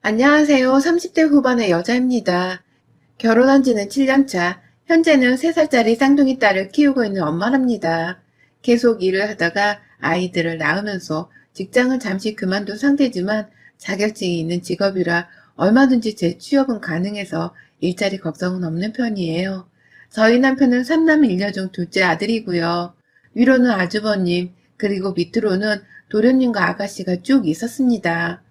안녕하세요. 30대 후반의 여자입니다. 결혼한 지는 7년 차, 현재는 3살짜리 쌍둥이 딸을 키우고 있는 엄마랍니다. 계속 일을 하다가 아이들을 낳으면서 직장을 잠시 그만둔 상태지만 자격증이 있는 직업이라 얼마든지 재취업은 가능해서 일자리 걱정은 없는 편이에요. 저희 남편은 3남 1녀 중 둘째 아들이고요. 위로는 아주버님, 그리고 밑으로는 도련님과 아가씨가 쭉 있었습니다.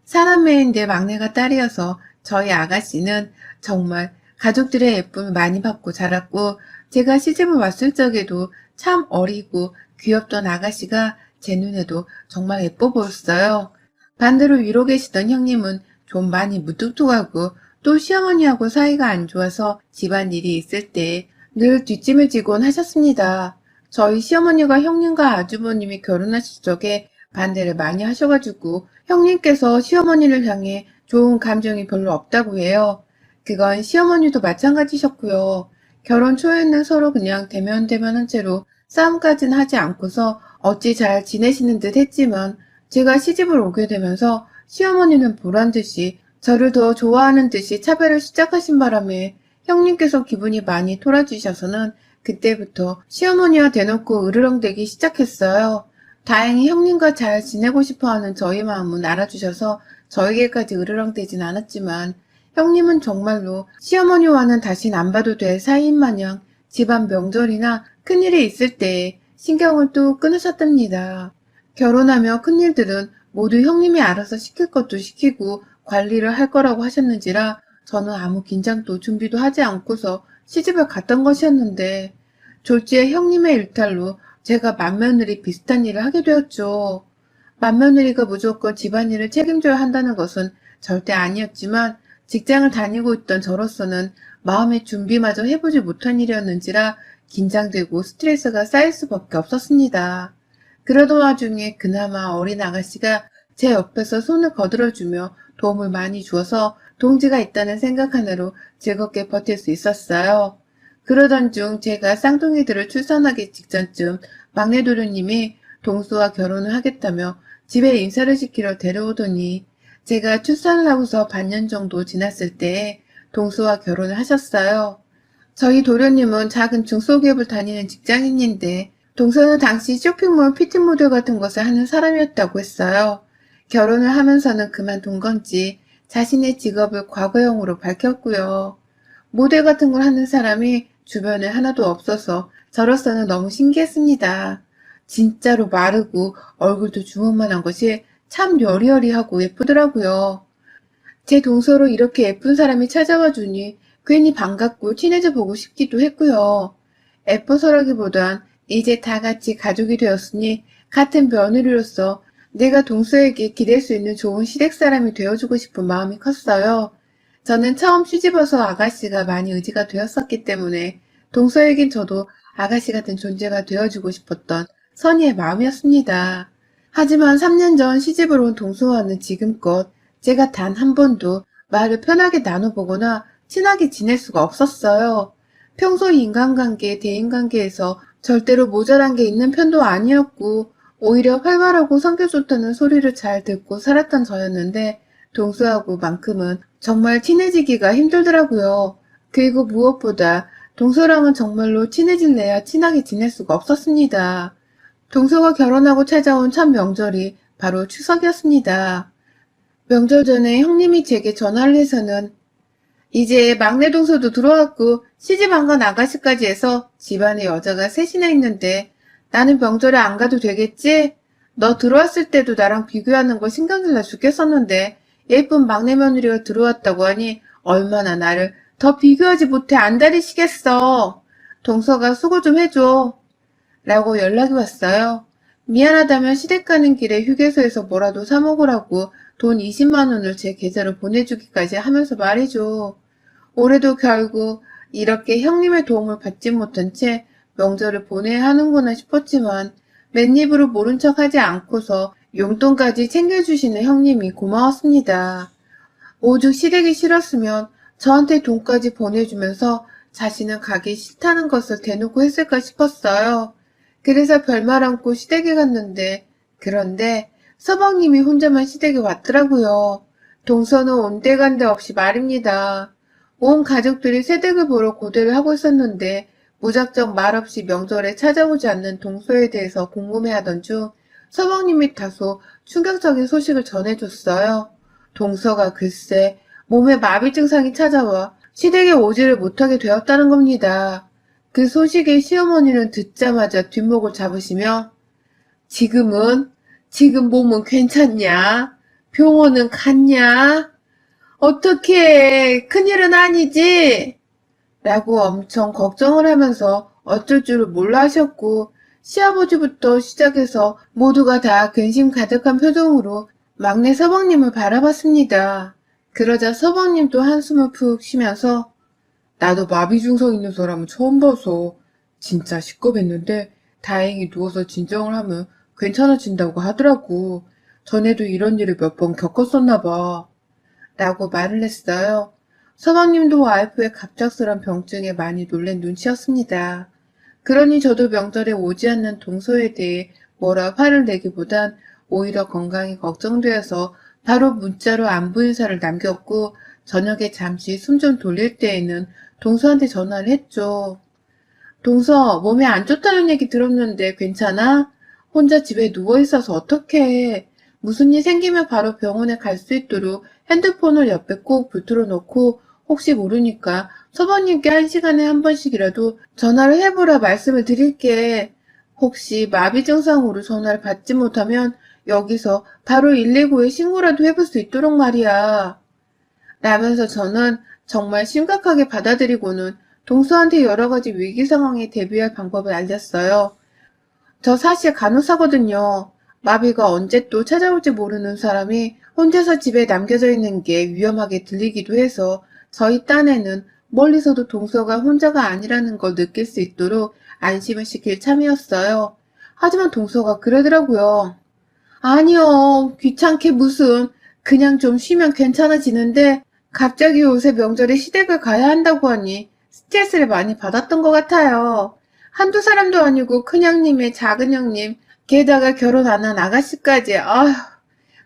사남매인데 막내가 딸이어서 저희 아가씨는 정말 가족들의 예쁨을 많이 받고 자랐고, 제가 시집을 왔을 적에도 참 어리고 귀엽던 아가씨가 제 눈에도 정말 예뻐 보였어요. 반대로 위로 계시던 형님은 좀 많이 무뚝뚝하고 또 시어머니하고 사이가 안 좋아서 집안일이 있을 때 늘 뒷짐을 지곤 하셨습니다. 저희 시어머니가 형님과 아주버님이 결혼하실 적에 반대를 많이 하셔가지고 형님께서 시어머니를 향해 좋은 감정이 별로 없다고 해요. 그건 시어머니도 마찬가지셨고요. 결혼 초에는 서로 그냥 대면대면한 채로 싸움까지는 하지 않고서 어찌 잘 지내시는 듯 했지만 제가 시집을 오게 되면서 시어머니는 보란듯이 저를 더 좋아하는 듯이 차별을 시작하신 바람에 형님께서 기분이 많이 토라지셔서는 그때부터 시어머니와 대놓고 으르렁대기 시작했어요. 다행히 형님과 잘 지내고 싶어하는 저희 마음은 알아주셔서 저에게까지 으르렁대진 않았지만 형님은 정말로 시어머니와는 다신 안 봐도 될 사이인 마냥 집안 명절이나 큰일이 있을 때에 신경을 또 끊으셨답니다. 결혼하며 큰일들은 모두 형님이 알아서 시킬 것도 시키고 관리를 할 거라고 하셨는지라 저는 아무 긴장도 준비도 하지 않고서 시집을 갔던 것이었는데 졸지에 형님의 일탈로 제가 맏며느리 비슷한 일을 하게 되었죠. 맏며느리가 무조건 집안일을 책임져야 한다는 것은 절대 아니었지만 직장을 다니고 있던 저로서는 마음의 준비마저 해보지 못한 일이었는지라 긴장되고 스트레스가 쌓일 수밖에 없었습니다. 그러던 와중에 그나마 어린 아가씨가 제 옆에서 손을 거들어주며 도움을 많이 주어서 동지가 있다는 생각 하나로 즐겁게 버틸 수 있었어요. 그러던 중 제가 쌍둥이들을 출산하기 직전쯤 막내 도련님이 동수와 결혼을 하겠다며 집에 인사를 시키러 데려오더니 제가 출산을 하고서 반년 정도 지났을 때에 동수와 결혼을 하셨어요. 저희 도련님은 작은 중소기업을 다니는 직장인인데 동서는 당시 쇼핑몰 PT 모델 같은 것을 하는 사람이었다고 했어요. 결혼을 하면서는 그만둔 건지 자신의 직업을 과거형으로 밝혔고요. 모델 같은 걸 하는 사람이 주변에 하나도 없어서 저로서는 너무 신기했습니다. 진짜로 마르고 얼굴도 주먹만한 것이 참 여리여리하고 예쁘더라고요. 제 동서로 이렇게 예쁜 사람이 찾아와 주니 괜히 반갑고 친해져 보고 싶기도 했고요. 예뻐서라기보단 이제 다 같이 가족이 되었으니 같은 며느리로서 내가 동서에게 기댈 수 있는 좋은 시댁 사람이 되어주고 싶은 마음이 컸어요. 저는 처음 시집와서 아가씨가 많이 의지가 되었었기 때문에 동서에겐 저도 아가씨 같은 존재가 되어주고 싶었던 선의의 마음이었습니다. 하지만 3년 전 시집을 온 동서와는 지금껏 제가 단 한 번도 말을 편하게 나눠보거나 친하게 지낼 수가 없었어요. 평소 인간관계, 대인관계에서 절대로 모자란 게 있는 편도 아니었고 오히려 활발하고 성격 좋다는 소리를 잘 듣고 살았던 저였는데 동서하고만큼은 정말 친해지기가 힘들더라고요. 그리고 무엇보다 동서랑은 정말로 친해질래야 친하게 지낼 수가 없었습니다. 동서가 결혼하고 찾아온 첫 명절이 바로 추석이었습니다. 명절 전에 형님이 제게 전화를 해서는 이제 막내 동서도 들어왔고 시집 안 간 아가씨까지 해서 집안에 여자가 셋이나 있는데 나는 명절에 안 가도 되겠지? 너 들어왔을 때도 나랑 비교하는 거 신경질나 죽겠었는데 예쁜 막내 며느리가 들어왔다고 하니 얼마나 나를 더 비교하지 못해 안달이시겠어. 동서가 수고 좀 해줘. 라고 연락이 왔어요. 미안하다면 시댁 가는 길에 휴게소에서 뭐라도 사 먹으라고 돈 20만 원을 제 계좌로 보내주기까지 하면서 말이죠. 올해도 결국 이렇게 형님의 도움을 받지 못한 채 명절을 보내야 하는구나 싶었지만 맨입으로 모른 척하지 않고서 용돈까지 챙겨주시는 형님이 고마웠습니다. 오죽 시댁이 싫었으면 저한테 돈까지 보내주면서 자신은 가기 싫다는 것을 대놓고 했을까 싶었어요. 그래서 별말 않고 시댁에 갔는데 그런데 서방님이 혼자만 시댁에 왔더라고요. 동서는 온데간데 없이 말입니다. 온 가족들이 새댁을 보러 고대를 하고 있었는데 무작정 말없이 명절에 찾아오지 않는 동서에 대해서 궁금해하던 중 서방님이 다소 충격적인 소식을 전해줬어요. 동서가 글쎄 몸에 마비 증상이 찾아와 시댁에 오지를 못하게 되었다는 겁니다. 그 소식에 시어머니는 듣자마자 뒷목을 잡으시며 지금은? 지금 몸은 괜찮냐? 병원은 갔냐? 어떻게 큰일은 아니지? 라고 엄청 걱정을 하면서 어쩔 줄을 몰라 하셨고 시아버지부터 시작해서 모두가 다 근심 가득한 표정으로 막내 서방님을 바라봤습니다. 그러자 서방님도 한숨을 푹 쉬면서 나도 마비 증상 있는 사람은 처음 봐서 진짜 시겁했는데 다행히 누워서 진정을 하면 괜찮아진다고 하더라고. 전에도 이런 일을 몇 번 겪었었나 봐. 라고 말을 했어요. 서방님도 와이프의 갑작스런 병증에 많이 놀란 눈치였습니다. 그러니 저도 명절에 오지 않는 동서에 대해 뭐라 화를 내기보단 오히려 건강이 걱정되어서 바로 문자로 안부 인사를 남겼고 저녁에 잠시 숨 좀 돌릴 때에는 동서한테 전화를 했죠. 동서, 몸에 안 좋다는 얘기 들었는데 괜찮아? 혼자 집에 누워있어서 어떡해. 무슨 일 생기면 바로 병원에 갈 수 있도록 핸드폰을 옆에 꼭 붙들어 놓고 혹시 모르니까 서방님께 한 시간에 한 번씩이라도 전화를 해보라 말씀을 드릴게. 혹시 마비 증상으로 전화를 받지 못하면 여기서 바로 119에 신고라도 해볼 수 있도록 말이야. 라면서 저는 정말 심각하게 받아들이고는 동서한테 여러 가지 위기 상황에 대비할 방법을 알렸어요. 저 사실 간호사거든요. 마비가 언제 또 찾아올지 모르는 사람이 혼자서 집에 남겨져 있는 게 위험하게 들리기도 해서 저희 딴에는 멀리서도 동서가 혼자가 아니라는 걸 느낄 수 있도록 안심을 시킬 참이었어요. 하지만 동서가 그러더라고요. 아니요, 귀찮게 무슨. 그냥 좀 쉬면 괜찮아지는데 갑자기 요새 명절에 시댁을 가야 한다고 하니 스트레스를 많이 받았던 것 같아요. 한두 사람도 아니고 큰형님의 작은형님, 게다가 결혼 안 한 아가씨까지, 아휴,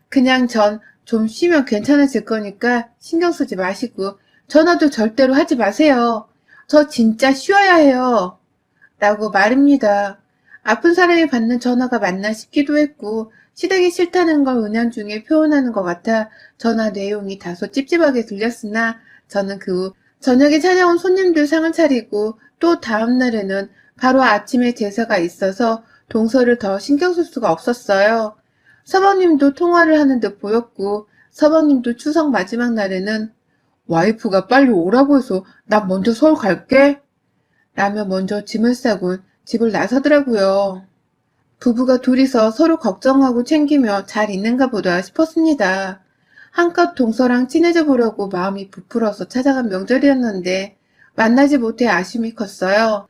그냥 전 좀 쉬면 괜찮아질 거니까 신경 쓰지 마시고 전화도 절대로 하지 마세요. 저 진짜 쉬어야 해요. 라고 말입니다. 아픈 사람이 받는 전화가 맞나 싶기도 했고 시댁이 싫다는 걸 은연중에 표현하는 것 같아 전화 내용이 다소 찝찝하게 들렸으나 저는 그 후 저녁에 찾아온 손님들 상을 차리고 또 다음 날에는 바로 아침에 제사가 있어서 동서를 더 신경 쓸 수가 없었어요. 서방님도 통화를 하는 듯 보였고 서방님도 추석 마지막 날에는 와이프가 빨리 오라고 해서 나 먼저 서울 갈게 라며 먼저 짐을 싸고 집을 나서더라고요. 부부가 둘이서 서로 걱정하고 챙기며 잘 있는가 보다 싶었습니다. 한껏 동서랑 친해져 보려고 마음이 부풀어서 찾아간 명절이었는데 만나지 못해 아쉬움이 컸어요.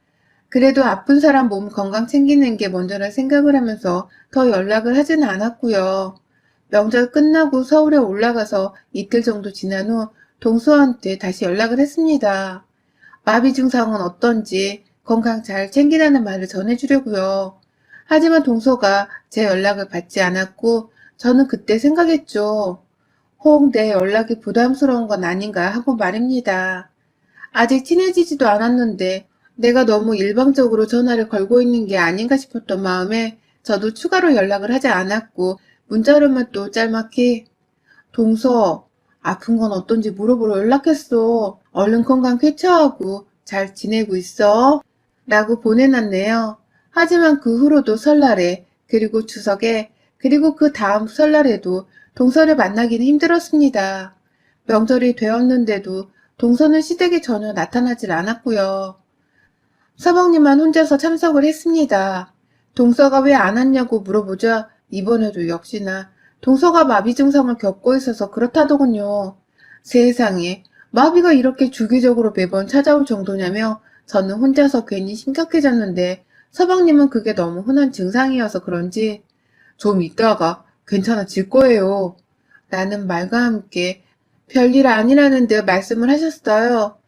그래도 아픈 사람 몸 건강 챙기는 게 먼저라 생각을 하면서 더 연락을 하지는 않았고요. 명절 끝나고 서울에 올라가서 이틀 정도 지난 후 동서한테 다시 연락을 했습니다. 마비 증상은 어떤지 건강 잘 챙기라는 말을 전해주려고요. 하지만 동서가 제 연락을 받지 않았고 저는 그때 생각했죠. 혹 내 연락이 부담스러운 건 아닌가 하고 말입니다. 아직 친해지지도 않았는데 내가 너무 일방적으로 전화를 걸고 있는 게 아닌가 싶었던 마음에 저도 추가로 연락을 하지 않았고 문자로만 또 짤막히 동서, 아픈 건 어떤지 물어보러 연락했어. 얼른 건강 쾌차하고 잘 지내고 있어. 라고 보내놨네요. 하지만 그 후로도 설날에, 그리고 추석에, 그리고 그 다음 설날에도 동서를 만나기는 힘들었습니다. 명절이 되었는데도 동서는 시댁에 전혀 나타나질 않았고요. 서방님만 혼자서 참석을 했습니다. 동서가 왜 안 왔냐고 물어보자 이번에도 역시나 동서가 마비 증상을 겪고 있어서 그렇다더군요. 세상에, 마비가 이렇게 주기적으로 매번 찾아올 정도냐며 저는 혼자서 괜히 심각해졌는데 서방님은 그게 너무 흔한 증상이어서 그런지 좀 있다가 괜찮아질 거예요. 라는 말과 함께 별일 아니라는 듯 말씀을 하셨어요.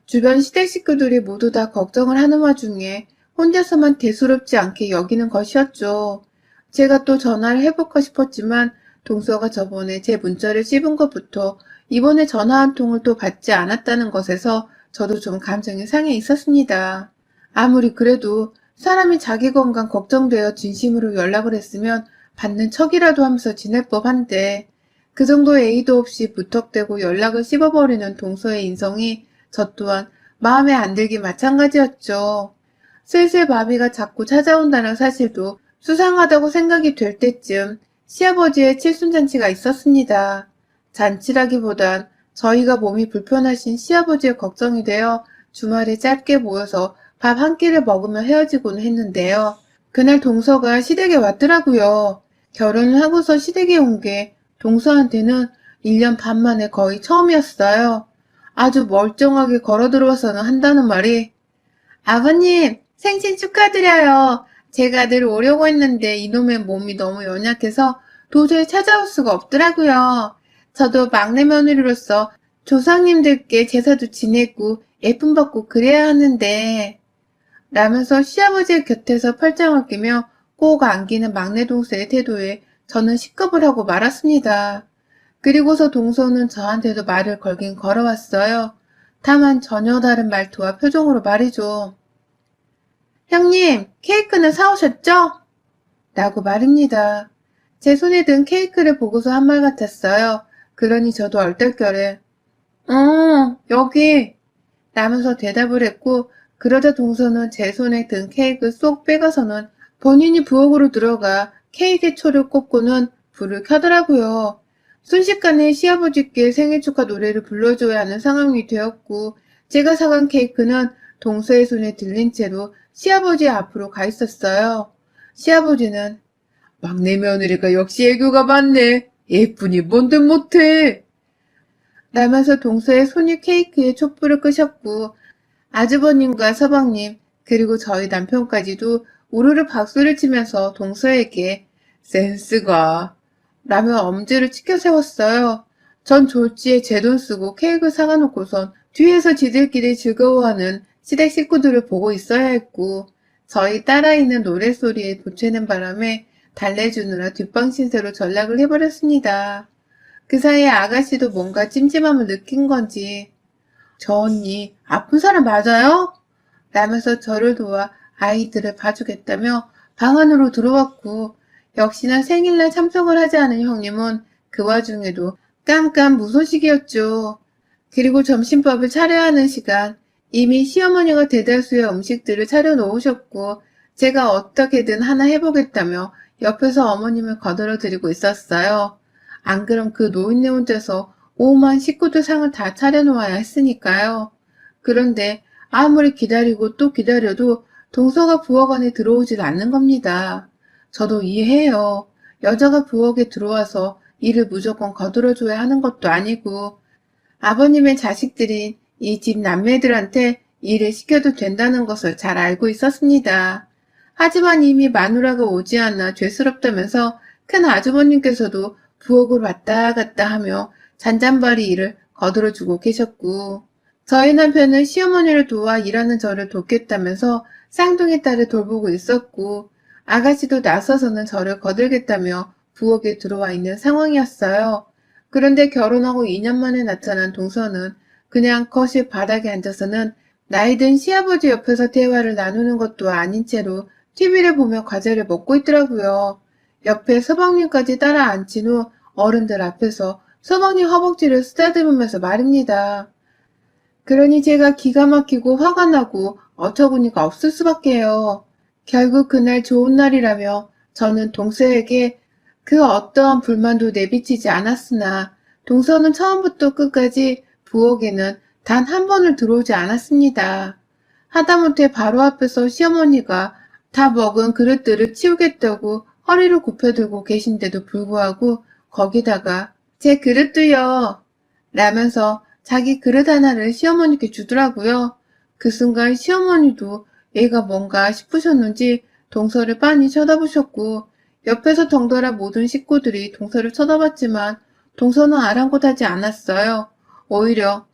주변 시댁 식구들이 모두 다 걱정을 하는 와중에 혼자서만 대수롭지 않게 여기는 것이었죠. 제가 또 전화를 해볼까 싶었지만 동서가 저번에 제 문자를 씹은 것부터 이번에 전화 한 통을 또 받지 않았다는 것에서 저도 좀 감정이 상해 있었습니다. 아무리 그래도 사람이 자기 건강 걱정되어 진심으로 연락을 했으면 받는 척이라도 하면서 지낼 법한데 그 정도 예의도 없이 무턱대고 연락을 씹어버리는 동서의 인성이 저 또한 마음에 안 들기 마찬가지였죠. 슬슬 마비가 자꾸 찾아온다는 사실도 수상하다고 생각이 될 때쯤 시아버지의 칠순잔치가 있었습니다. 잔치라기보단 저희가 몸이 불편하신 시아버지의 걱정이 되어 주말에 짧게 모여서 밥 한 끼를 먹으며 헤어지곤 했는데요. 그날 동서가 시댁에 왔더라고요. 결혼을 하고서 시댁에 온 게 동서한테는 1년 반 만에 거의 처음이었어요. 아주 멀쩡하게 걸어 들어와서는 한다는 말이 아버님, 생신 축하드려요. 제가 늘 오려고 했는데 이놈의 몸이 너무 연약해서 도저히 찾아올 수가 없더라고요. 저도 막내 며느리로서 조상님들께 제사도 지내고 예쁨 받고 그래야 하는데 라면서 시아버지의 곁에서 팔짱을 끼며 꼭 안기는 막내 동생의 태도에 저는 식겁을 하고 말았습니다. 그리고서 동서는 저한테도 말을 걸긴 걸어왔어요. 다만 전혀 다른 말투와 표정으로 말이죠. 형님, 케이크는 사오셨죠? 라고 말입니다. 제 손에 든 케이크를 보고서 한 말 같았어요. 그러니 저도 얼떨결에 여기 라면서 대답을 했고 그러자 동서는 제 손에 든 케이크 쏙 빼가서는 본인이 부엌으로 들어가 케이크에 초를 꽂고는 불을 켜더라고요. 순식간에 시아버지께 생일 축하 노래를 불러줘야 하는 상황이 되었고 제가 사간 케이크는 동서의 손에 들린 채로 시아버지 앞으로 가 있었어요. 시아버지는 막내 며느리가 역시 애교가 많네. 예쁘니 뭔들 못해. 라면서 동서의 손이 케이크에 촛불을 끄셨고 아주버님과 서방님 그리고 저희 남편까지도 우르르 박수를 치면서 동서에게 센스가 라며 엄지를 치켜 세웠어요. 전 졸지에 제 돈 쓰고 케이크 사가 놓고선 뒤에서 지들끼리 즐거워하는 시댁 식구들을 보고 있어야 했고 저희 딸아이는 노랫소리에 보채는 바람에 달래주느라 뒷방 신세로 전락을 해버렸습니다. 그 사이에 아가씨도 뭔가 찜찜함을 느낀 건지 저 언니 아픈 사람 맞아요? 라면서 저를 도와 아이들을 봐주겠다며 방 안으로 들어왔고 역시나 생일날 참석을 하지 않은 형님은 그 와중에도 깜깜 무소식이었죠. 그리고 점심밥을 차려야 하는 시간 이미 시어머니가 대다수의 음식들을 차려 놓으셨고 제가 어떻게든 하나 해보겠다며 옆에서 어머님을 거들어드리고 있었어요. 안 그럼 그 노인네 혼자서 오만 식구들 상을 다 차려놓아야 했으니까요. 그런데 아무리 기다리고 또 기다려도 동서가 부엌 안에 들어오질 않는 겁니다. 저도 이해해요. 여자가 부엌에 들어와서 일을 무조건 거들어줘야 하는 것도 아니고 아버님의 자식들인 이 집 남매들한테 일을 시켜도 된다는 것을 잘 알고 있었습니다. 하지만 이미 마누라가 오지 않아 죄스럽다면서 큰 아주버님께서도 부엌을 왔다 갔다 하며 잔잔바리 일을 거들어주고 계셨고 저희 남편은 시어머니를 도와 일하는 저를 돕겠다면서 쌍둥이 딸을 돌보고 있었고 아가씨도 나서서는 저를 거들겠다며 부엌에 들어와 있는 상황이었어요. 그런데 결혼하고 2년 만에 나타난 동서는 그냥 거실 바닥에 앉아서는 나이 든 시아버지 옆에서 대화를 나누는 것도 아닌 채로 TV를 보며 과자를 먹고 있더라고요. 옆에 서방님까지 따라 앉힌 후 어른들 앞에서 서방님 허벅지를 쓰다듬으면서 말입니다. 그러니 제가 기가 막히고 화가 나고 어처구니가 없을 수밖에요. 결국 그날 좋은 날이라며 저는 동서에게 그 어떠한 불만도 내비치지 않았으나 동서는 처음부터 끝까지 부엌에는 단 한 번을 들어오지 않았습니다. 하다못해 바로 앞에서 시어머니가 다 먹은 그릇들을 치우겠다고 허리를 굽혀들고 계신데도 불구하고 거기다가 제 그릇도요 라면서 자기 그릇 하나를 시어머니께 주더라고요. 그 순간 시어머니도 얘가 뭔가 싶으셨는지 동서를 빤히 쳐다보셨고 옆에서 덩달아 모든 식구들이 동서를 쳐다봤지만 동서는 아랑곳하지 않았어요. 오히려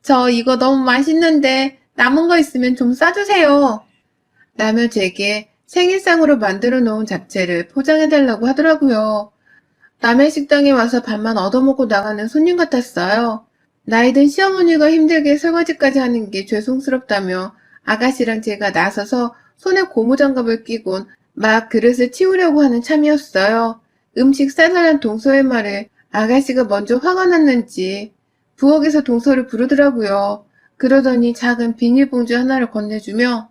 저 이거 너무 맛있는데 남은 거 있으면 좀 싸주세요. 라며 제게 생일상으로 만들어 놓은 잡채를 포장해달라고 하더라고요. 남의 식당에 와서 밥만 얻어먹고 나가는 손님 같았어요. 나이든 시어머니가 힘들게 설거지까지 하는 게 죄송스럽다며 아가씨랑 제가 나서서 손에 고무장갑을 끼곤 막 그릇을 치우려고 하는 참이었어요. 음식 싸달란 동서의 말에 아가씨가 먼저 화가 났는지 부엌에서 동서를 부르더라고요. 그러더니 작은 비닐봉지 하나를 건네주며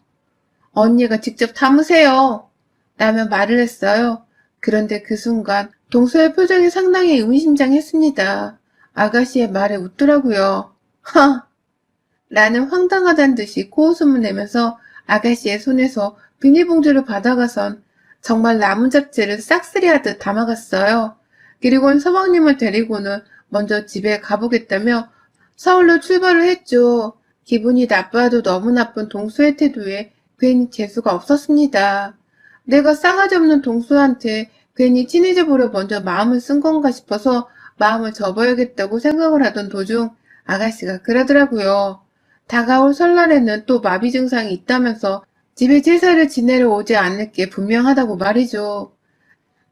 언니가 직접 담으세요. 라며 말을 했어요. 그런데 그 순간 동서의 표정이 상당히 의미심장했습니다. 아가씨의 말에 웃더라고요. 하! 나는 황당하단 듯이 코웃음을 내면서 아가씨의 손에서 비닐봉지를 받아가선 정말 나무 잡채를 싹쓸이하듯 담아갔어요. 그리고는 서방님을 데리고는 먼저 집에 가보겠다며 서울로 출발을 했죠. 기분이 나빠도 너무 나쁜 동수의 태도에 괜히 재수가 없었습니다. 내가 싸가지 없는 동수한테 괜히 친해져 보려 먼저 마음을 쓴 건가 싶어서 마음을 접어야겠다고 생각을 하던 도중 아가씨가 그러더라고요. 다가올 설날에는 또 마비 증상이 있다면서 집에 제사를 지내러 오지 않을 게 분명하다고 말이죠.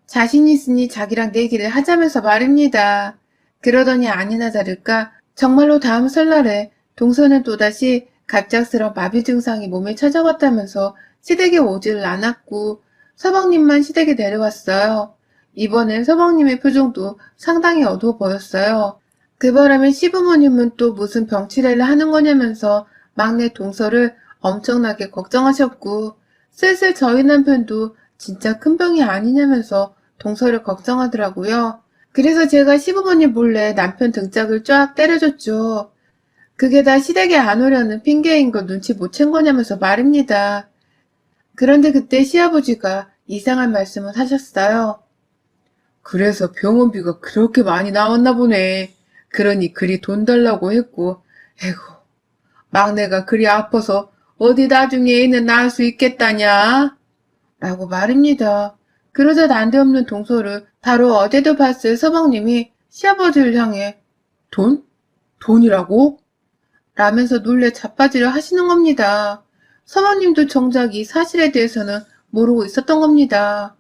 자신 있으니 자기랑 내기를 하자면서 말입니다. 그러더니 아니나 다를까 정말로 다음 설날에 동서는 또다시 갑작스런 마비 증상이 몸에 찾아왔다면서 시댁에 오지를 않았고 서방님만 시댁에 내려왔어요. 이번엔 서방님의 표정도 상당히 어두워 보였어요. 그 바람에 시부모님은 또 무슨 병치레를 하는 거냐면서 막내 동서를 엄청나게 걱정하셨고 슬슬 저희 남편도 진짜 큰 병이 아니냐면서 동서를 걱정하더라고요. 그래서 제가 시부모님 몰래 남편 등짝을 쫙 때려줬죠. 그게 다 시댁에 안 오려는 핑계인 걸 눈치 못 챈 거냐면서 말입니다. 그런데 그때 시아버지가 이상한 말씀을 하셨어요. 그래서 병원비가 그렇게 많이 나왔나 보네. 그러니 그리 돈 달라고 했고, 에고, 막내가 그리 아파서 어디 나중에 애는 낳을 수 있겠다냐? 라고 말입니다. 그러자 난데없는 동서를 바로 어제도 봤을 서방님이 시아버지를 향해 돈? 돈이라고? 라면서 놀래 자빠지려 하시는 겁니다. 서방님도 정작 이 사실에 대해서는 모르고 있었던 겁니다.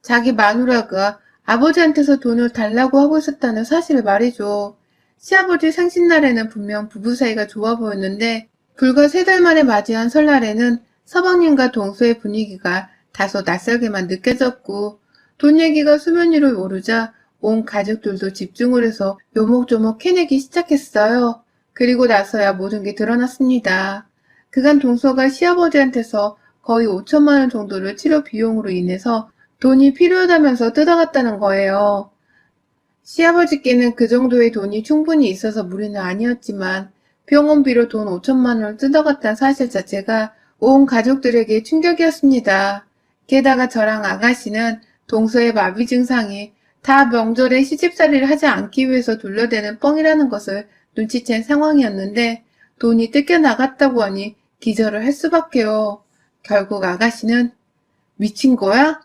자기 마누라가 아버지한테서 돈을 달라고 하고 있었다는 사실을 말이죠. 시아버지 생신날에는 분명 부부 사이가 좋아 보였는데 불과 3달 만에 맞이한 설날에는 서방님과 동서의 분위기가 다소 낯설게만 느껴졌고 돈 얘기가 수면 위로 오르자 온 가족들도 집중을 해서 요목조목 캐내기 시작했어요. 그리고 나서야 모든 게 드러났습니다. 그간 동서가 시아버지한테서 거의 5천만 원 정도를 치료 비용으로 인해서 돈이 필요하다면서 뜯어갔다는 거예요. 시아버지께는 그 정도의 돈이 충분히 있어서 무리는 아니었지만 병원비로 돈 5천만 원을 뜯어갔다는 사실 자체가 온 가족들에게 충격이었습니다. 게다가 저랑 아가씨는 동서의 마비 증상이 다 명절에 시집살이를 하지 않기 위해서 둘러대는 뻥이라는 것을 눈치챈 상황이었는데 돈이 뜯겨나갔다고 하니 기절을 할 수밖에요. 결국 아가씨는 미친 거야?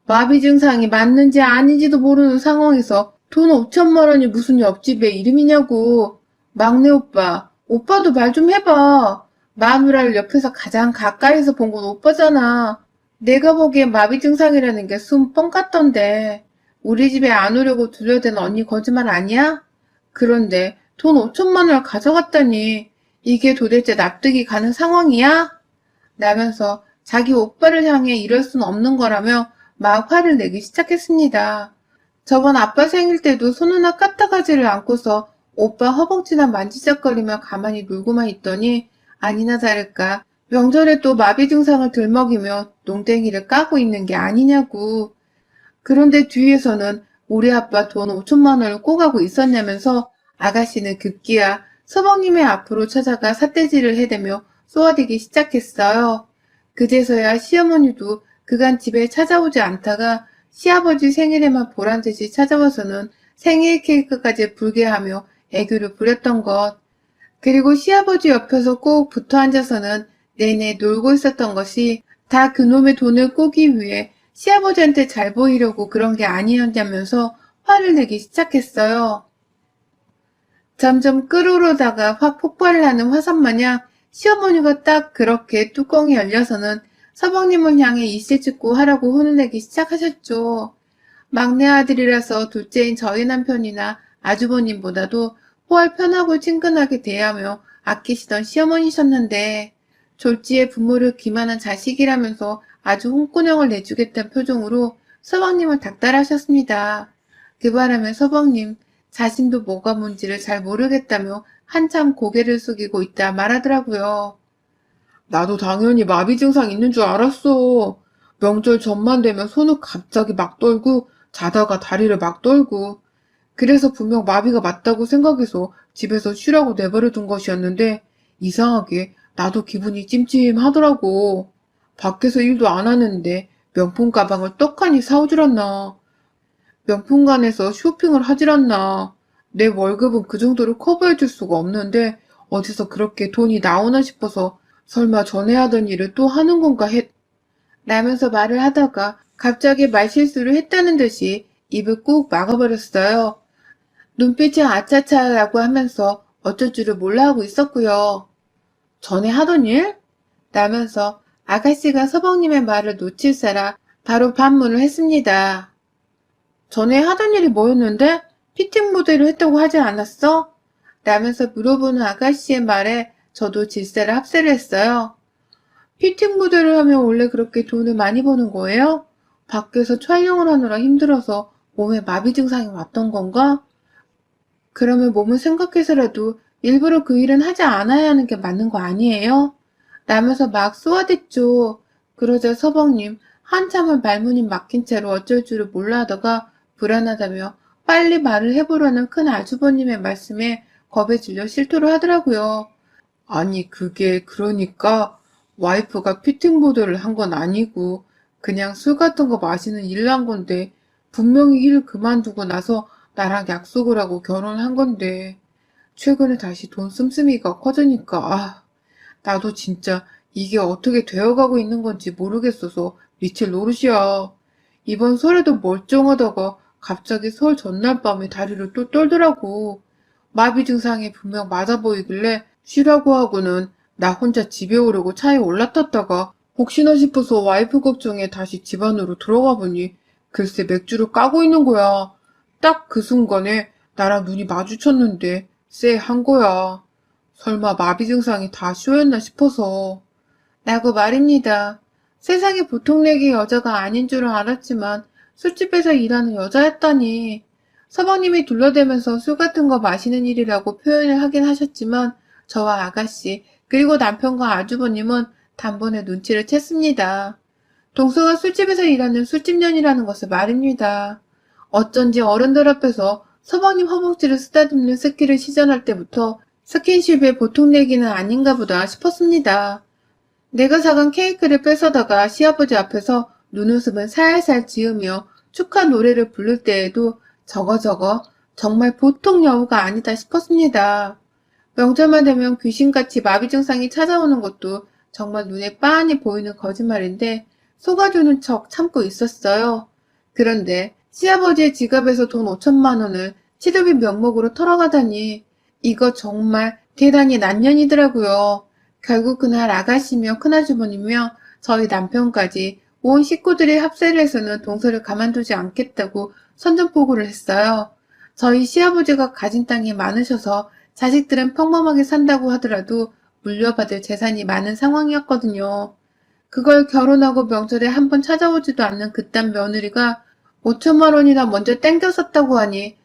마비 증상이 맞는지 아닌지도 모르는 상황에서 돈 5천만 원이 무슨 옆집의 이름이냐고. 막내 오빠, 오빠도 말 좀 해봐. 마누라를 옆에서 가장 가까이서 본 건 오빠잖아. 내가 보기엔 마비 증상이라는 게 숨 뻥 같던데. 우리 집에 안 오려고 둘러댄 언니 거짓말 아니야? 그런데 돈 5천만 원을 가져갔다니 이게 도대체 납득이 가는 상황이야? 라면서 자기 오빠를 향해 이럴 순 없는 거라며 막 화를 내기 시작했습니다. 저번 아빠 생일 때도 손 하나 까딱하지를 않고서 오빠 허벅지나 만지작거리며 가만히 놀고만 있더니 아니나 다를까 명절에 또 마비 증상을 들먹이며 농땡이를 까고 있는 게 아니냐고. 그런데 뒤에서는 우리 아빠 돈 5천만 원을 꼬가고 있었냐면서 아가씨는 급기야 서방님의 앞으로 찾아가 삿대질을 해대며 쏘아대기 시작했어요. 그제서야 시어머니도 그간 집에 찾아오지 않다가 시아버지 생일에만 보란듯이 찾아와서는 생일 케이크까지 불게 하며 애교를 부렸던 것. 그리고 시아버지 옆에서 꼭 붙어 앉아서는 내내 놀고 있었던 것이 다 그놈의 돈을 꼬기 위해 시아버지한테 잘 보이려고 그런 게 아니었냐면서 화를 내기 시작했어요. 점점 끓어오르다가 확 폭발을 하는 화산 마냥 시어머니가 딱 그렇게 뚜껑이 열려서는 서방님을 향해 이씨 찍고 하라고 혼을 내기 시작하셨죠. 막내 아들이라서 둘째인 저희 남편이나 아주버님보다도 훨 편하고 친근하게 대하며 아끼시던 시어머니셨는데 졸지에 부모를 기만한 자식이라면서 아주 홍군형을 내주겠다는 표정으로 서방님을 닥달하셨습니다. 그 바람에 서방님 자신도 뭐가 뭔지를 잘 모르겠다며 한참 고개를 숙이고 있다 말하더라고요. 나도 당연히 마비 증상 있는 줄 알았어. 명절 전만 되면 손을 갑자기 막 떨고 자다가 다리를 막 떨고 그래서 분명 마비가 맞다고 생각해서 집에서 쉬라고 내버려 둔 것이었는데 이상하게 나도 기분이 찜찜하더라고. 밖에서 일도 안 하는데 명품 가방을 떡하니 사오질 않나. 명품관에서 쇼핑을 하질 않나. 내 월급은 그 정도로 커버해줄 수가 없는데 어디서 그렇게 돈이 나오나 싶어서 설마 전에 하던 일을 또 하는 건가 라면서 말을 하다가 갑자기 말실수를 했다는 듯이 입을 꾹 막아버렸어요. 눈빛이 아차차라고 하면서 어쩔 줄을 몰라 하고 있었고요. 전에 하던 일? 라면서 아가씨가 서방님의 말을 놓칠세라 바로 반문을 했습니다. 전에 하던 일이 뭐였는데? 피팅 모델을 했다고 하지 않았어? 라면서 물어보는 아가씨의 말에 저도 질세를 합세를 했어요. 피팅 모델을 하면 원래 그렇게 돈을 많이 버는 거예요? 밖에서 촬영을 하느라 힘들어서 몸에 마비 증상이 왔던 건가? 그러면 몸을 생각해서라도 일부러 그 일은 하지 않아야 하는 게 맞는 거 아니에요? 라면서 막 쏘아댔죠. 그러자 서방님 한참을 말문이 막힌 채로 어쩔 줄을 몰라 하다가 불안하다며 빨리 말을 해보려는 큰 아주버님의 말씀에 겁에 질려 실토를 하더라고요. 아니 그게 그러니까 와이프가 피팅모델을 한 건 아니고 그냥 술 같은 거 마시는 일을 한 건데 분명히 일을 그만두고 나서 나랑 약속을 하고 결혼한 건데 최근에 다시 돈 씀씀이가 커지니까 나도 진짜 이게 어떻게 되어가고 있는 건지 모르겠어서 미칠 노릇이야. 이번 설에도 멀쩡하다가 갑자기 설 전날 밤에 다리를 또 떨더라고. 마비 증상이 분명 맞아 보이길래 쉬라고 하고는 나 혼자 집에 오려고 차에 올라탔다가 혹시나 싶어서 와이프 걱정에 다시 집 안으로 들어가 보니 글쎄 맥주를 까고 있는 거야. 딱 그 순간에 나랑 눈이 마주쳤는데 쎄한 거야. 설마 마비 증상이 다 쇼였나 싶어서. 라고 말입니다. 세상에 보통 내기 여자가 아닌 줄은 알았지만 술집에서 일하는 여자였다니. 서방님이 둘러대면서 술 같은 거 마시는 일이라고 표현을 하긴 하셨지만 저와 아가씨 그리고 남편과 아주버님은 단번에 눈치를 챘습니다. 동서가 술집에서 일하는 술집년이라는 것을 말입니다. 어쩐지 어른들 앞에서 서방님 허벅지를 쓰다듬는 스키를 시전할 때부터 스킨십의 보통 내기는 아닌가 보다 싶었습니다. 내가 사간 케이크를 뺏어다가 시아버지 앞에서 눈웃음을 살살 지으며 축하 노래를 부를 때에도 저거 정말 보통 여우가 아니다 싶었습니다. 명절만 되면 귀신같이 마비 증상이 찾아오는 것도 정말 눈에 빤히 보이는 거짓말인데 속아주는 척 참고 있었어요. 그런데 시아버지의 지갑에서 돈 5천만 원을 치료비 명목으로 털어가다니 이거 정말 대단히 난년이더라고요. 결국 그날 아가씨며 큰아주머니며 저희 남편까지 온 식구들이 합세를 해서는 동서를 가만두지 않겠다고 선전포고를 했어요. 저희 시아버지가 가진 땅이 많으셔서 자식들은 평범하게 산다고 하더라도 물려받을 재산이 많은 상황이었거든요. 그걸 결혼하고 명절에 한 번 찾아오지도 않는 그딴 며느리가 5천만 원이나 먼저 땡겼었다고 하니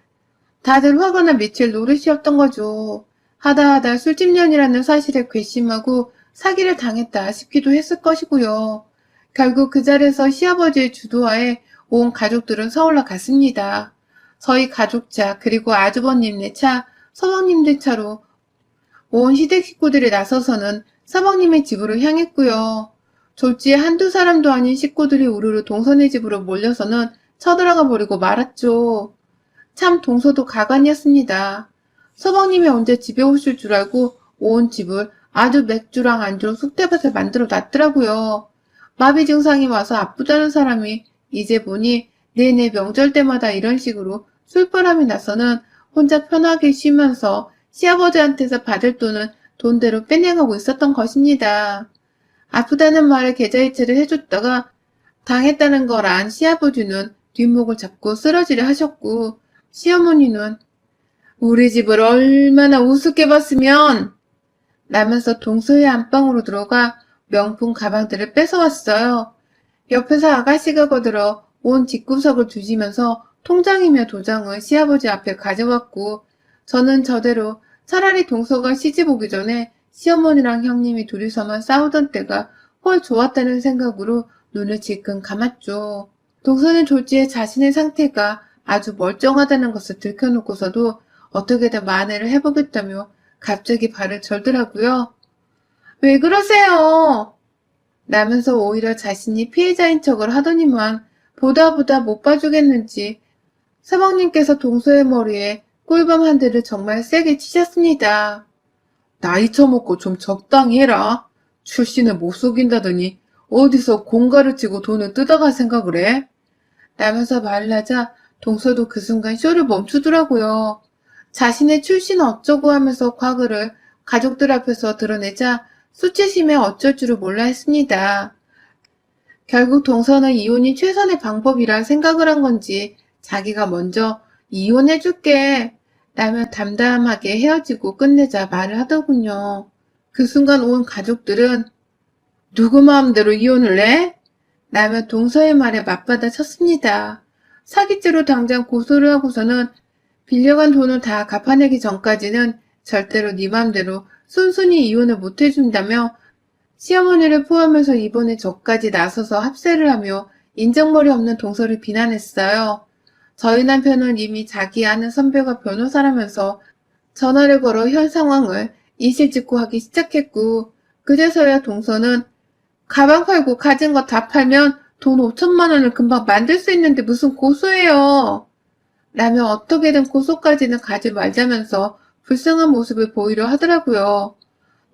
다들 화가 나 미칠 노릇이었던 거죠. 하다 술집년이라는 사실에 괘씸하고 사기를 당했다 싶기도 했을 것이고요. 결국 그 자리에서 시아버지의 주도하에 온 가족들은 서울로 갔습니다. 저희 가족차 그리고 아주버님네 차, 서방님네 차로 온 시댁 식구들이 나서서는 서방님의 집으로 향했고요. 졸지에 한두 사람도 아닌 식구들이 우르르 동선의 집으로 몰려서는 쳐들어가 버리고 말았죠. 참 동서도 가관이었습니다. 서방님이 언제 집에 오실 줄 알고 온 집을 아주 맥주랑 안주로 쑥대밭을 만들어 놨더라고요. 마비 증상이 와서 아프다는 사람이 이제 보니 내내 명절 때마다 이런 식으로 술바람이 나서는 혼자 편하게 쉬면서 시아버지한테서 받을 돈은 돈대로 빼내가고 있었던 것입니다. 아프다는 말에 계좌이체를 해줬다가 당했다는 걸 안 시아버지는 뒷목을 잡고 쓰러지려 하셨고, 시어머니는 우리 집을 얼마나 우습게 봤으면 라면서 동서의 안방으로 들어가 명품 가방들을 뺏어왔어요. 옆에서 아가씨가 거들어 온 뒷구석을 뒤지면서 통장이며 도장을 시아버지 앞에 가져왔고, 저는 저대로 차라리 동서가 시집 오기 전에 시어머니랑 형님이 둘이서만 싸우던 때가 훨 좋았다는 생각으로 눈을 질끈 감았죠. 동서는 졸지에 자신의 상태가 아주 멀쩡하다는 것을 들켜놓고서도 어떻게든 만회를 해보겠다며 갑자기 발을 절더라고요. 왜 그러세요? 라면서 오히려 자신이 피해자인 척을 하더니만 보다 못 봐주겠는지 서방님께서 동서의 머리에 꿀밤 한 대를 정말 세게 치셨습니다. 나이 처먹고 좀 적당히 해라. 출신을 못 속인다더니 어디서 공가를 치고 돈을 뜯어갈 생각을 해? 라면서 말을 하자 동서도 그 순간 쇼를 멈추더라고요. 자신의 출신 어쩌고 하면서 과거를 가족들 앞에서 드러내자 수치심에 어쩔 줄을 몰라 했습니다. 결국 동서는 이혼이 최선의 방법이라 생각을 한 건지 자기가 먼저 이혼해줄게 라며 담담하게 헤어지고 끝내자 말을 하더군요. 그 순간 온 가족들은 누구 마음대로 이혼을 해? 라며 동서의 말에 맞받아 쳤습니다. 사기죄로 당장 고소를 하고서는 빌려간 돈을 다 갚아내기 전까지는 절대로 네 맘대로 순순히 이혼을 못 해준다며 시어머니를 포함해서 이번에 저까지 나서서 합세를 하며 인정머리 없는 동서를 비난했어요. 저희 남편은 이미 자기 아는 선배가 변호사라면서 전화를 걸어 현 상황을 이실직고하기 시작했고, 그제서야 동서는 가방 팔고 가진 거 다 팔면 돈 5천만 원을 금방 만들 수 있는데 무슨 고소해요. 라며 어떻게든 고소까지는 가지 말자면서 불쌍한 모습을 보이려 하더라고요.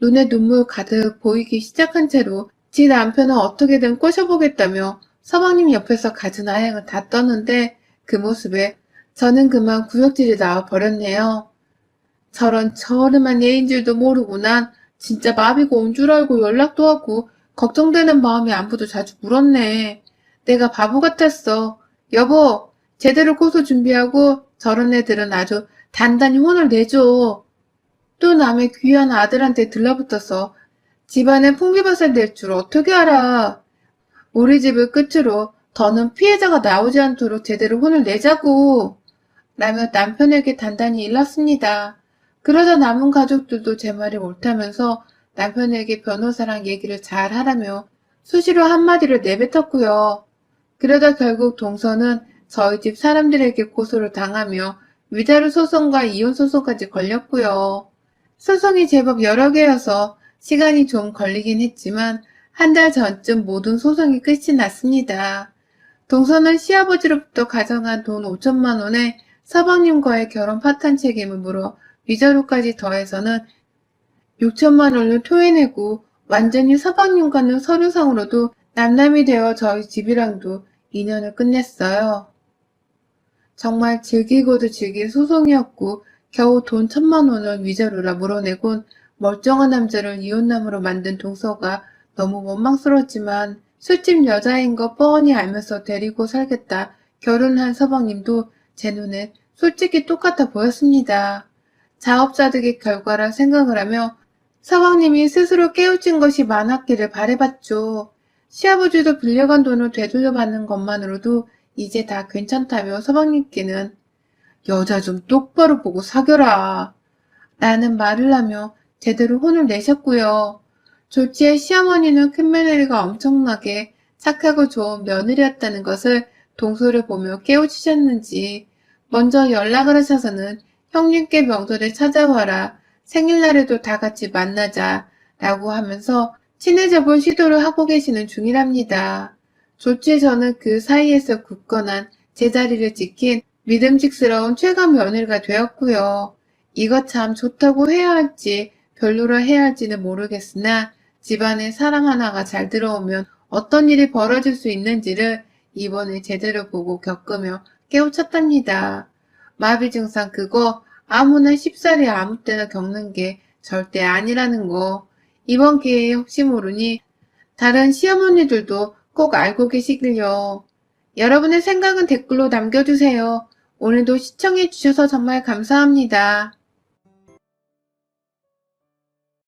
눈에 눈물 가득 보이기 시작한 채로 지 남편은 어떻게든 꼬셔보겠다며 서방님 옆에서 갖은 아행을 다 떴는데 그 모습에 저는 그만 구역질이 나와 버렸네요. 저런 저렴한 예인 줄도 모르고 난 진짜 마비가 온 줄 알고 연락도 하고 걱정되는 마음이 안부도 자주 물었네. 내가 바보 같았어. 여보, 제대로 고소 준비하고 저런 애들은 아주 단단히 혼을 내줘. 또 남의 귀한 아들한테 들러붙어서 집안에 풍비박살 낼 줄 어떻게 알아. 우리 집을 끝으로 더는 피해자가 나오지 않도록 제대로 혼을 내자고. 라며 남편에게 단단히 일렀습니다. 그러자 남은 가족들도 제 말을 옳다면서 남편에게 변호사랑 얘기를 잘 하라며 수시로 한마디를 내뱉었고요. 그러다 결국 동서는 저희 집 사람들에게 고소를 당하며 위자료 소송과 이혼 소송까지 걸렸고요. 소송이 제법 여러 개여서 시간이 좀 걸리긴 했지만 한 달 전쯤 모든 소송이 끝이 났습니다. 동서는 시아버지로부터 가져간 돈 5천만 원에 서방님과의 결혼 파탄 책임을 물어 위자료까지 더해서는 6천만 원을 토해내고 완전히 서방님과는 서류상으로도 남남이 되어 저희 집이랑도 인연을 끝냈어요. 정말 즐기고도 즐길 소송이었고 겨우 돈 1,000만 원을 위자료라 물어내곤 멀쩡한 남자를 이혼남으로 만든 동서가 너무 원망스러웠지만 술집 여자인 거 뻔히 알면서 데리고 살겠다 결혼한 서방님도 제 눈엔 솔직히 똑같아 보였습니다. 자업자득의 결과라 생각을 하며 서방님이 스스로 깨우친 것이 많았기를 바라봤죠. 시아버지도 빌려간 돈을 되돌려받는 것만으로도 이제 다 괜찮다며 서방님께는 여자 좀 똑바로 보고 사겨라 라는 말을 하며 제대로 혼을 내셨고요. 졸지에 시어머니는 큰며느리가 엄청나게 착하고 좋은 며느리였다는 것을 동서를 보며 깨우치셨는지 먼저 연락을 하셔서는 형님께 명절에 찾아와라, 생일날에도 다 같이 만나자 라고 하면서 친해져 볼 시도를 하고 계시는 중이랍니다. 졸지에 저는 그 사이에서 굳건한 제자리를 지킨 믿음직스러운 최강 며느리가 되었고요. 이것 참 좋다고 해야 할지 별로라 해야 할지는 모르겠으나 집안에 사람 하나가 잘 들어오면 어떤 일이 벌어질 수 있는지를 이번에 제대로 보고 겪으며 깨우쳤답니다. 마비 증상 그거 아무나 쉽사리 아무 때나 겪는 게 절대 아니라는 거 이번 기회에 혹시 모르니 다른 시어머니들도 꼭 알고 계시길요. 여러분의 생각은 댓글로 남겨주세요. 오늘도 시청해주셔서 정말 감사합니다.